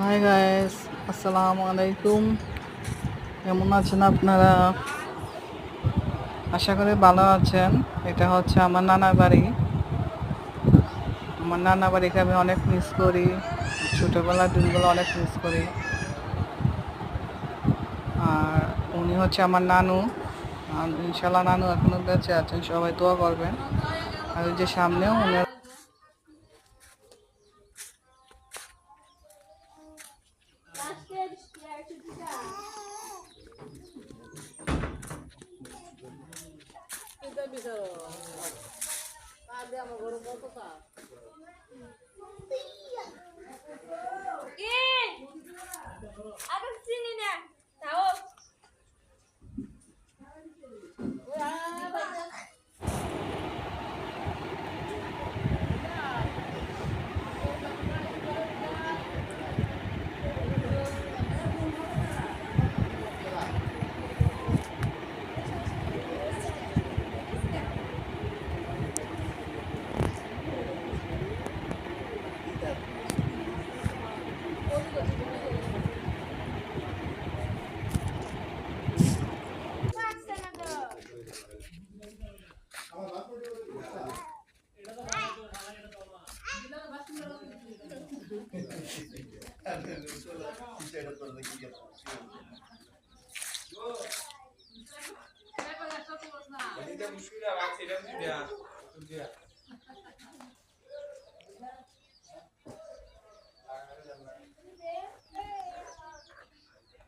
Hi guys, আসসালামু আলাইকুম। কেমন আছেন আপনারা? আশা করি ভালো আছেন। এটা হচ্ছে আমার নানার বাড়ি। আমার নানা বাড়িকে আমি অনেক মিস করি। ছোটোবেলার দিনগুলো অনেক মিস করি। আর উনি হচ্ছে আমার নানু। আর ইনশাল্লাহ নানু এখনো বেঁচে আছেন, সবাই দোয়া করবেন। আর ওই যে সামনেও উনার